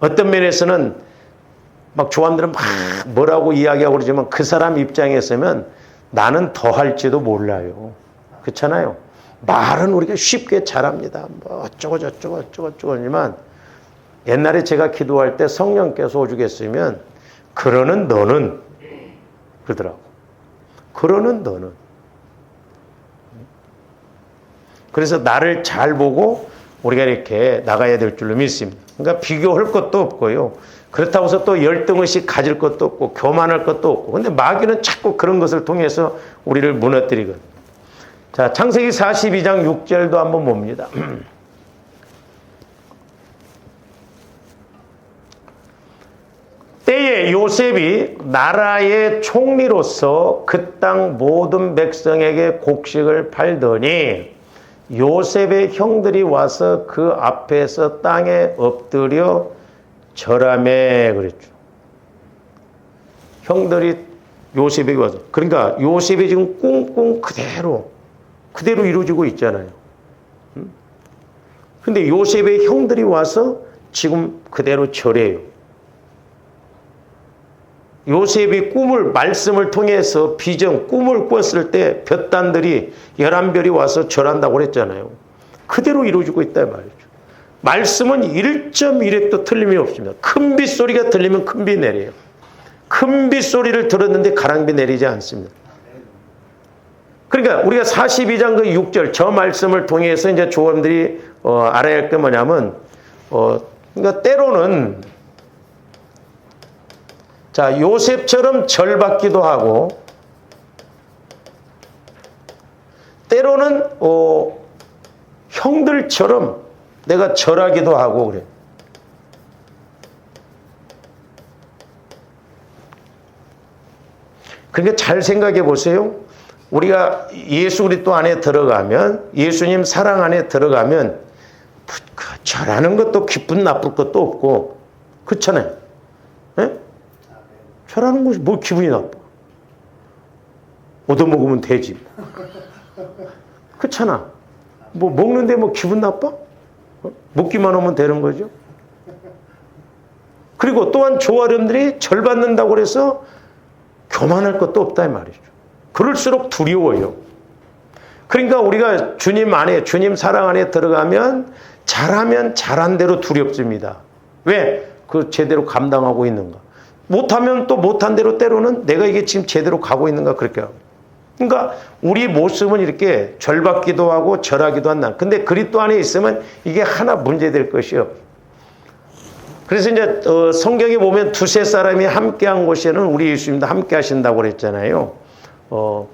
어떤 면에서는 막 조원들은 막 뭐라고 이야기하고 그러지만 그 사람 입장에 있으면 나는 더 할지도 몰라요. 그렇잖아요. 말은 우리가 쉽게 잘합니다. 뭐 어쩌고 저쩌고 하지만 옛날에 제가 기도할 때 성령께서 오죽했으면 그러는 너는 그러더라고. 그러는 너는. 그래서 나를 잘 보고 우리가 이렇게 나가야 될 줄로 믿습니다. 그러니까 비교할 것도 없고요. 그렇다고 해서 또 열등의식 가질 것도 없고 교만할 것도 없고. 근데 마귀는 자꾸 그런 것을 통해서 우리를 무너뜨리거든요. 자, 창세기 42장 6절도 한번 봅니다. 때에 요셉이 나라의 총리로서 그 땅 모든 백성에게 곡식을 팔더니 요셉의 형들이 와서 그 앞에서 땅에 엎드려 절하매 그랬죠. 형들이 요셉에게 와서. 그러니까 요셉이 지금 꿍꿍 그대로 이루어지고 있잖아요. 근데 요셉의 형들이 와서 지금 그대로 절해요. 요셉이 말씀을 통해서 꿈을 꿨을 때 볕단들이 11별이 와서 절한다고 그랬잖아요. 그대로 이루어지고 있다 말이죠. 말씀은 1.1획도 틀림이 없습니다. 큰 빗소리가 들리면 큰 비 내려요. 큰 빗소리를 들었는데 가랑비 내리지 않습니다. 그러니까 우리가 42장 그 6절 저 말씀을 통해서 이제 조원들이 알아야 할 게 뭐냐면 그러니까 때로는 자, 요셉처럼 절받기도 하고 때로는 형들처럼 내가 절하기도 하고 그래. 그러니까 잘 생각해 보세요. 우리가 예수 그리스도 안에 들어가면 예수님 사랑 안에 들어가면 절하는 것도 기쁜 나쁠 것도 없고 그렇잖아요. 네? 절하는 것이 뭐 기분이 나빠. 얻어먹으면 되지. 그렇잖아. 뭐 먹는데 뭐 기분 나빠? 먹기만 하면 되는 거죠. 그리고 또한 조아름들이 절 받는다고 해서 교만할 것도 없다 이 말이죠. 그럴수록 두려워요. 그러니까 우리가 주님 안에 주님 사랑 안에 들어가면 잘하면 잘한 대로 두렵습니다. 왜? 그 제대로 감당하고 있는가. 못하면 또 못한 대로 때로는 내가 이게 지금 제대로 가고 있는가 그렇게 하고. 그러니까 우리 모습은 이렇게 절받기도 하고 절하기도 한다. 근데 그리스도 안에 있으면 이게 하나 문제될 것이 없어요. 그래서 이제 성경에 보면 두세 사람이 함께한 곳에는 우리 예수님도 함께 하신다고 그랬잖아요.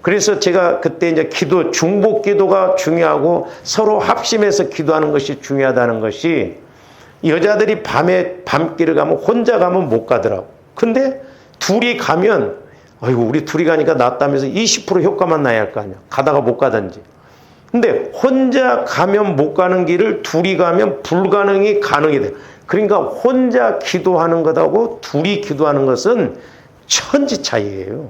그래서 제가 그때 이제 중복 기도가 중요하고 서로 합심해서 기도하는 것이 중요하다는 것이 여자들이 밤길을 가면 혼자 가면 못 가더라고. 근데 둘이 가면 아이고 우리 둘이 가니까 낫다면서 20% 효과만 나야 할 거 아니야. 가다가 못 가든지. 근데 혼자 가면 못 가는 길을 둘이 가면 불가능이 가능이 돼. 그러니까 혼자 기도하는 것하고 둘이 기도하는 것은 천지 차이예요.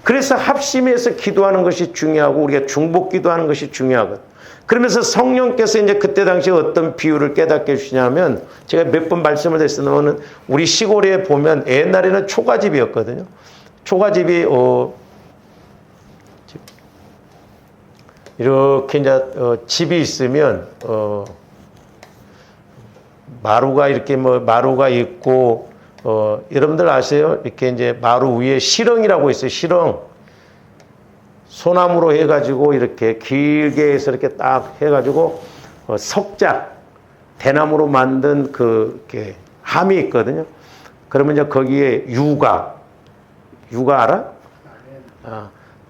그래서 합심해서 기도하는 것이 중요하고 우리가 중복 기도하는 것이 중요하거든. 그러면서 성령께서 이제 그때 당시에 어떤 비유를 깨닫게 해주시냐면 제가 몇 번 말씀을 드렸으면 우리 시골에 보면 옛날에는 초가집이었거든요. 초가집이 이렇게 이제 집이 있으면 마루가 이렇게 마루가 있고 여러분들 아세요? 이렇게 이제 마루 위에 시렁이라고 있어요. 시렁. 소나무로 해가지고 이렇게 길게 해서 이렇게 딱 해가지고 석작 대나무로 만든 이렇게 함이 있거든요. 그러면 이제 거기에 유가 알아?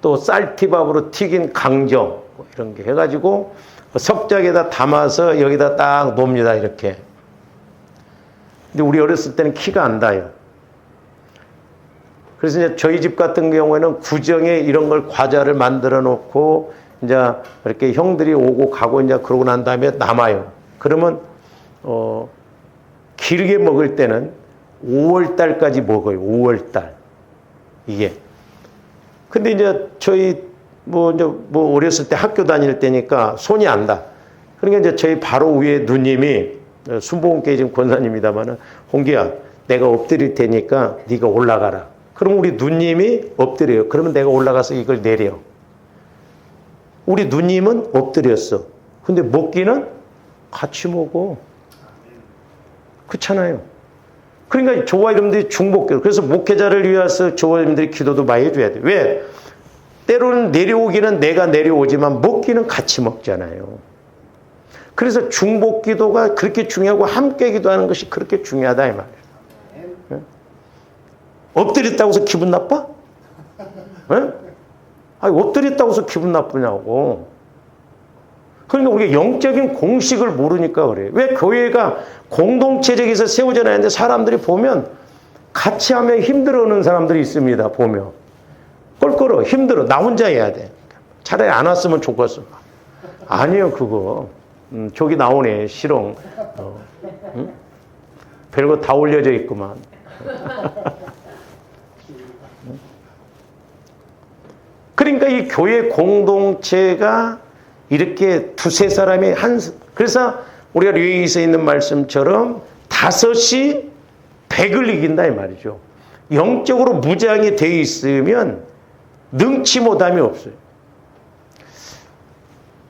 또 쌀티밥으로 튀긴 강정 이런 게 해가지고 석작에다 담아서 여기다 딱 놓습니다. 이렇게. 근데 우리 어렸을 때는 키가 안 닿아요. 그래서 이제 저희 집 같은 경우에는 구정에 이런 걸 과자를 만들어 놓고 이제 이렇게 형들이 오고 가고 이제 그러고 난 다음에 남아요. 그러면 길게 먹을 때는 5월 달까지 먹어요. 5월 달. 이게. 근데 이제 저희 뭐 어렸을 때 학교 다닐 때니까 손이 안 닿아. 그러니까 이제 저희 바로 위에 누님이 순복음교회 지금 권사님이다마는 홍기야 내가 엎드릴 테니까 네가 올라가라. 그럼 우리 누님이 엎드려요. 그러면 내가 올라가서 이걸 내려. 우리 누님은 엎드렸어. 근데 먹기는 같이 먹어. 그렇잖아요. 그러니까 조와 이름들이 중복기도. 그래서 목회자를 위해서 조와 이름들이 기도도 많이 해줘야 돼. 왜? 때로는 내려오기는 내가 내려오지만 먹기는 같이 먹잖아요. 그래서 중보기도가 그렇게 중요하고 함께 기도하는 것이 그렇게 중요하다 이 말이에요. 엎드렸다고 해서 기분 나빠? 아니, 엎드렸다고 해서 기분 나쁘냐고. 그러니까 우리가 영적인 공식을 모르니까 그래요. 왜 교회가 공동체적에서 세워져 나는데 사람들이 보면 같이 하면 힘들어하는 사람들이 있습니다. 보면 껄끄러 힘들어. 나 혼자 해야 돼. 차라리 안 왔으면 좋겠어. 아니에요 그거. 저기 나오네 실ong. 응? 별거 다 올려져 있구만. 그러니까 이 교회 공동체가 이렇게 두세 사람이 그래서 우리가 류에서 있는 말씀처럼 5이 100을 이긴다 이 말이죠. 영적으로 무장이 돼 있으면 능치 못함이 없어요.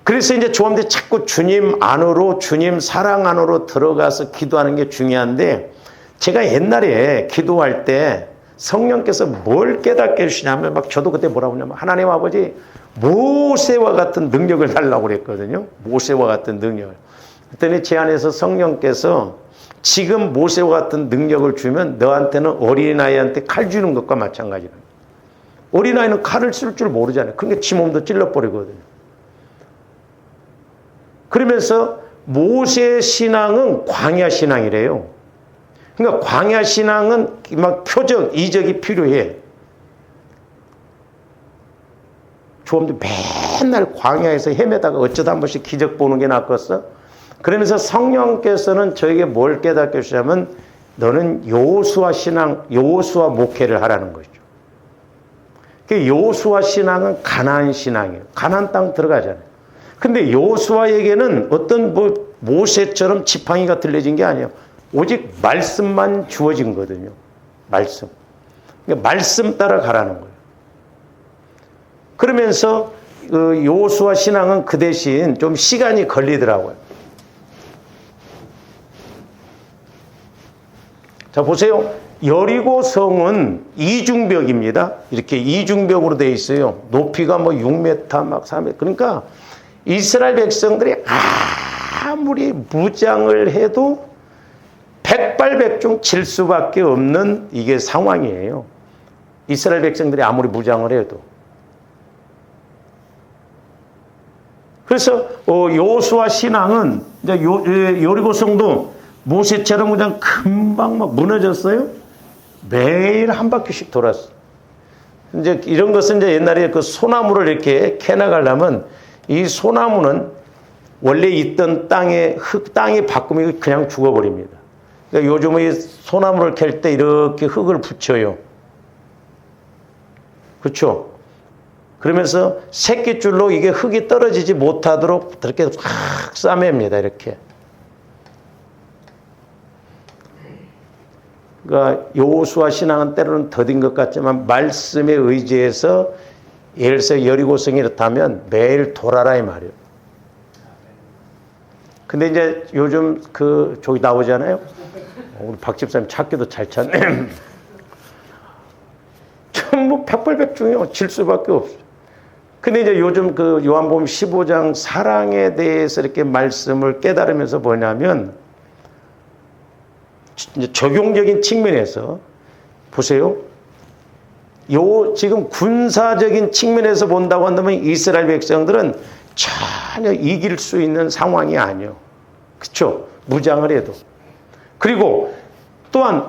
그래서 이제 조합들 자꾸 주님 안으로, 주님 사랑 안으로 들어가서 기도하는 게 중요한데, 제가 옛날에 기도할 때 성령께서 뭘 깨닫게 해주시냐면, 막 저도 그때 뭐라고 하냐면, 하나님 아버지 모세와 같은 능력을 달라고 그랬거든요. 모세와 같은 능력을. 그랬더니 제 안에서 성령께서 지금 모세와 같은 능력을 주면 너한테는 어린아이한테 칼 주는 것과 마찬가지라. 어린아이는 칼을 쓸 줄 모르잖아요. 그러니까 지 몸도 찔러버리거든요. 그러면서 모세의 신앙은 광야 신앙이래요. 그러니까 광야 신앙은 막 표적, 이적이 필요해. 조금도 맨날 광야에서 헤매다가 어쩌다 한 번씩 기적 보는 게 낫겠어? 그러면서 성령께서는 저에게 뭘 깨닫게 주시냐면 너는 여호수아 신앙, 여호수아 목회를 하라는 거죠. 여호수아 신앙은 가나안 신앙이에요. 가나안 땅 들어가잖아요. 근데 여호수아에게는 어떤 모세처럼 지팡이가 들려진 게 아니에요. 오직 말씀만 주어진 거거든요. 말씀. 그러니까 말씀 따라 가라는 거예요. 그러면서 여호수아 신앙은 그 대신 좀 시간이 걸리더라고요. 자 보세요. 여리고 성은 이중벽입니다. 이렇게 이중벽으로 되어 있어요. 높이가 뭐 6m 막 3m. 그러니까 이스라엘 백성들이 아무리 무장을 해도 백발백중 질 수밖에 없는 이게 상황이에요. 이스라엘 백성들이 아무리 무장을 해도. 그래서 여호수아 신앙은 이제 여리고성도 모세처럼 그냥 금방 막 무너졌어요. 매일 한 바퀴씩 돌았어. 이제 이런 것은 이제 옛날에 그 소나무를 이렇게 캐나가려면 이 소나무는 원래 있던 땅에 땅이 바꾸면 그냥 죽어버립니다. 그러니까 요즘에 소나무를 캘 때 이렇게 흙을 붙여요. 그렇죠? 그러면서 새끼줄로 이게 흙이 떨어지지 못하도록 이렇게 확 싸맵니다. 이렇게. 그러니까 여호수아 신앙은 때로는 더딘 것 같지만 말씀에 의지해서 예를 들어서 여리고성이 이렇다면 매일 돌아라 이 말이에요. 근데 이제 요즘 저기 나오잖아요. 우리 박 집사님 찾기도 잘 찾네. 전부 백발백중이요. 질 수밖에 없어요. 근데 이제 요즘 요한복음 15장 사랑에 대해서 이렇게 말씀을 깨달으면서 뭐냐면 이제 적용적인 측면에서 보세요. 지금 군사적인 측면에서 본다고 한다면 이스라엘 백성들은 전혀 이길 수 있는 상황이 아니에요. 그렇죠? 무장을 해도. 그리고 또한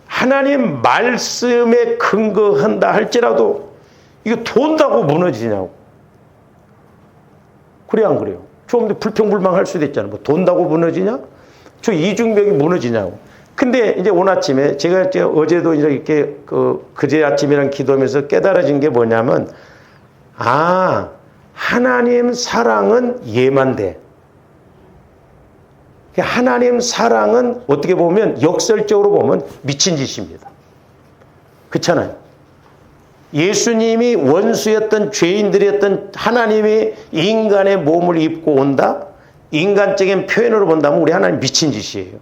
하나님 말씀에 근거한다 할지라도 이거 돈다고 무너지냐고. 그래 안 그래요? 좀 더 불평불만할 수도 있잖아요. 뭐 돈다고 무너지냐? 저 이중벽이 무너지냐고. 근데 이제 오늘 아침에 제가 어제도 이렇게 그제 아침이랑 기도하면서 깨달아진 게 뭐냐면 하나님 사랑은 예만돼. 하나님 사랑은 어떻게 보면 역설적으로 보면 미친 짓입니다. 그렇잖아요. 예수님이 원수였던 죄인들이었던 하나님이 인간의 몸을 입고 온다? 인간적인 표현으로 본다면 우리 하나님 미친 짓이에요.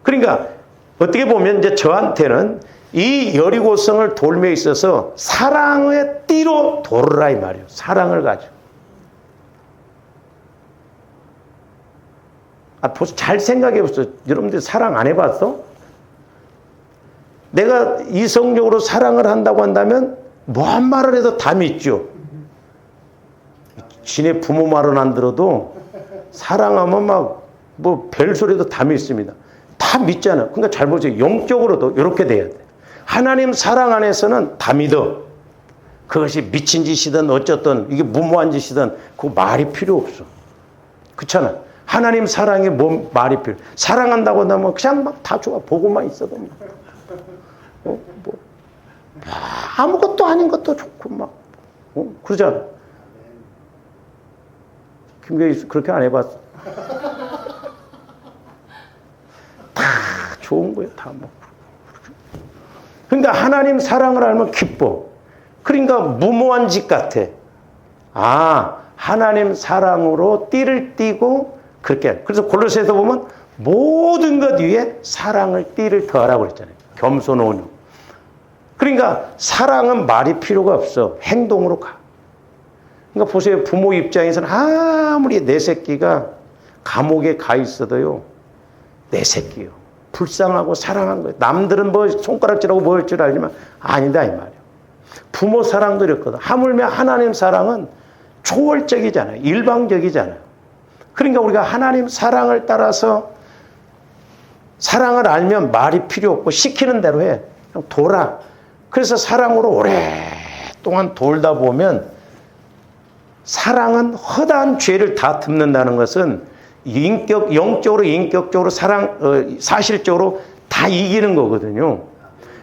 그러니까 어떻게 보면 이제 저한테는 이 여리고성을 돌며 있어서 사랑의 띠로 돌으라 이 말이에요. 사랑을 가지고. 잘 생각해 보세요. 여러분들 사랑 안 해봤어? 내가 이성적으로 사랑을 한다고 한다면 뭐한 말을 해도 다 믿죠. 지네 부모 말은 안 들어도 사랑하면 막 뭐 별소리도 다 믿습니다. 다 믿잖아. 그러니까 잘 보세요. 영적으로도 이렇게 돼야 돼. 하나님 사랑 안에서는 다 믿어. 그것이 미친 짓이든 어쨌든 이게 무모한 짓이든 그 말이 필요 없어. 그렇잖아. 하나님 사랑에 뭐 말이 필요. 사랑한다고 하면 그냥 막 다 좋아. 보고만 있어도 막. 아무것도 아닌 것도 좋고 막. 그러잖아. 김교희 그렇게 안 해봤어? 다 좋은 거예요. 다 뭐. 그러니까 하나님 사랑을 알면 기뻐. 그러니까 무모한 짓 같아. 하나님 사랑으로 띠를 띠고 그렇게. 그래서 골로새에서 보면 모든 것 위에 사랑을 띠를 더하라고 그랬잖아요. 겸손 온유. 그러니까 사랑은 말이 필요가 없어. 행동으로 가. 그러니까 보세요. 부모 입장에서는 아무리 내 새끼가 감옥에 가 있어도요. 내 새끼요. 불쌍하고 사랑한 거예요. 남들은 뭐 손가락질하고 뭐할 줄 알지만 아니다 이 말이에요. 부모 사랑도 이렇거든. 하물며 하나님 사랑은 초월적이잖아요. 일방적이잖아요. 그러니까 우리가 하나님 사랑을 따라서 사랑을 알면 말이 필요 없고 시키는 대로 해. 그냥 돌아. 그래서 사랑으로 오랫동안 돌다 보면 사랑은 허다한 죄를 다 덮는다는 것은 영적으로 인격적으로 사실적으로 다 이기는 거거든요.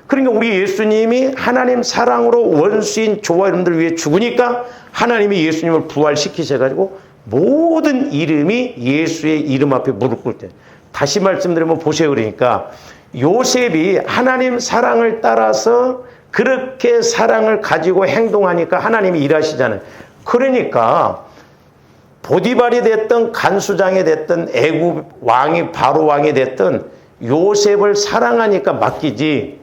그러니까 우리 예수님이 하나님 사랑으로 원수인 저와 여러분들 위해 죽으니까 하나님이 예수님을 부활시키셔가지고 모든 이름이 예수의 이름 앞에 무릎 꿇을 때. 다시 말씀드리면 보세요. 그러니까 요셉이 하나님 사랑을 따라서 그렇게 사랑을 가지고 행동하니까 하나님이 일하시잖아요. 그러니까 보디발이 됐든 간수장이 됐든 애굽 왕이 바로 왕이 됐든 요셉을 사랑하니까 맡기지.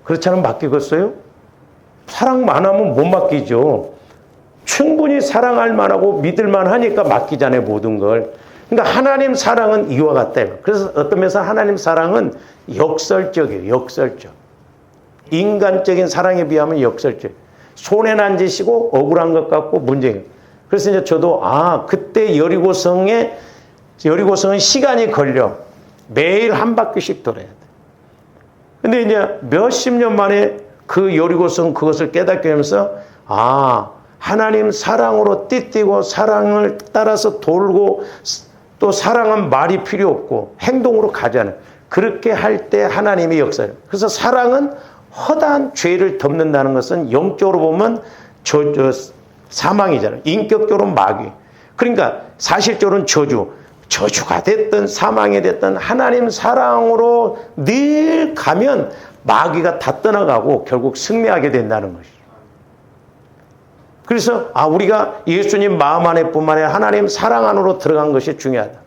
그렇지 않으면 맡기겠어요? 사랑만 하면 못 맡기죠. 충분히 사랑할 만하고 믿을 만하니까 맡기잖아요. 모든 걸. 그러니까 하나님 사랑은 이와 같다. 그래서 어떤 면에서 하나님 사랑은 역설적이에요. 역설적. 인간적인 사랑에 비하면 역설적. 손해난 짓이고 억울한 것 같고 문제예요. 그래서 이제 저도 그때 여리고성은 시간이 걸려. 매일 한 바퀴씩 돌아야 돼. 근데 이제 몇십 년 만에 그 여리고성 그것을 깨닫게 하면서 하나님 사랑으로 띠띠고 사랑을 따라서 돌고 또 사랑은 말이 필요 없고 행동으로 가잖아요. 그렇게 할 때 하나님의 역사예요. 그래서 사랑은 허다한 죄를 덮는다는 것은 영적으로 보면 사망이잖아요. 인격적으로는 마귀. 그러니까 사실적으로는 저주가 됐든 사망이 됐든 하나님 사랑으로 늘 가면 마귀가 다 떠나가고 결국 승리하게 된다는 것이죠. 그래서 우리가 예수님 마음 안에뿐만 아니라 하나님 사랑 안으로 들어간 것이 중요하다.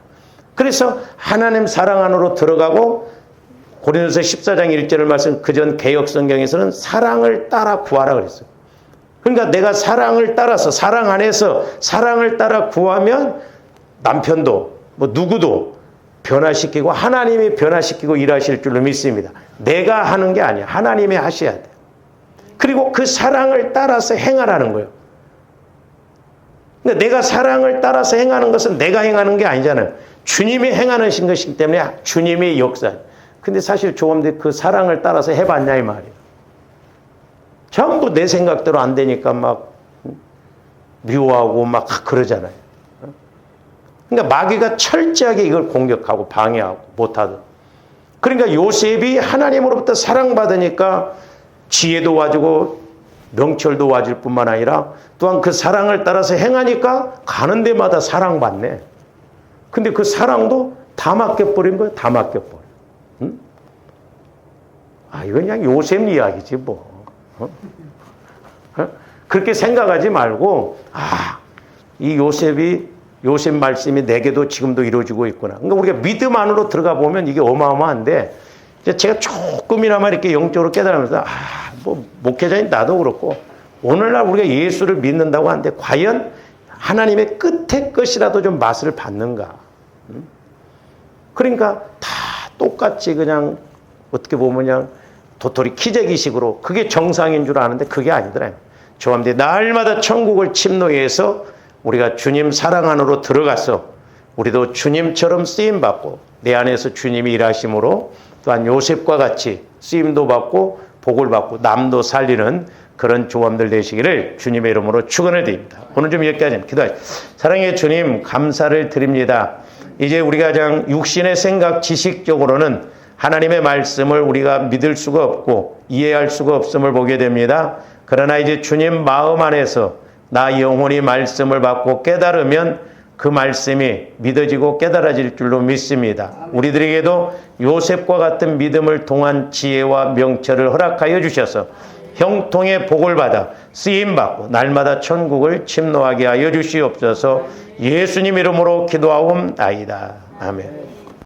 그래서 하나님 사랑 안으로 들어가고 고린도서 14장 1절을 말씀 그전 개역 성경에서는 사랑을 따라 구하라 그랬어요. 그러니까 내가 사랑을 따라서 사랑 안에서 사랑을 따라 구하면 남편도 누구도 변화시키고 하나님이 변화시키고 일하실 줄로 믿습니다. 내가 하는 게 아니야. 하나님이 하셔야 돼. 그리고 그 사랑을 따라서 행하라는 거예요. 그러니까 내가 사랑을 따라서 행하는 것은 내가 행하는 게 아니잖아요. 주님이 행하는 것이기 때문에 주님의 역사. 근데 사실 조금들 그 사랑을 따라서 해봤냐 이 말이에요. 전부 내 생각대로 안 되니까 막 미워하고 막 그러잖아요. 그러니까 마귀가 철저하게 이걸 공격하고 방해하고 못하도록. 그러니까 요셉이 하나님으로부터 사랑받으니까 지혜도 와주고 명철도 와줄 뿐만 아니라 또한 그 사랑을 따라서 행하니까 가는 데마다 사랑받네. 근데 그 사랑도 다 맡겨버린 거예요. 다 맡겨버려. 응? 이건 그냥 요셉 이야기지 뭐. 그렇게 생각하지 말고 이 요셉 말씀이 내게도 지금도 이루어지고 있구나. 그러니까 우리가 믿음 안으로 들어가 보면 이게 어마어마한데 제가 조금이나마 이렇게 영적으로 깨달으면서 뭐 목회자인 나도 그렇고 오늘날 우리가 예수를 믿는다고 하는데 과연 하나님의 끝의 것이라도 좀 맛을 봤는가? 그러니까 다 똑같이 그냥 어떻게 보면 그냥 도토리 키재기식으로 그게 정상인 줄 아는데 그게 아니더라요. 조함대 날마다 천국을 침노해서 우리가 주님 사랑 안으로 들어가서 우리도 주님처럼 쓰임받고 내 안에서 주님이 일하심으로 또한 요셉과 같이 쓰임도 받고 복을 받고 남도 살리는 그런 조함들 되시기를 주님의 이름으로 축원을 드립니다. 오늘 좀 여기까지 기도하시죠. 사랑의 주님 감사를 드립니다. 이제 우리가 그냥 육신의 생각 지식적으로는 하나님의 말씀을 우리가 믿을 수가 없고 이해할 수가 없음을 보게 됩니다. 그러나 이제 주님 마음 안에서 나 영혼이 말씀을 받고 깨달으면 그 말씀이 믿어지고 깨달아질 줄로 믿습니다. 우리들에게도 요셉과 같은 믿음을 통한 지혜와 명철을 허락하여 주셔서 형통의 복을 받아 쓰임받고 날마다 천국을 침노하게 하여 주시옵소서. 예수님 이름으로 기도하옵나이다. 아멘.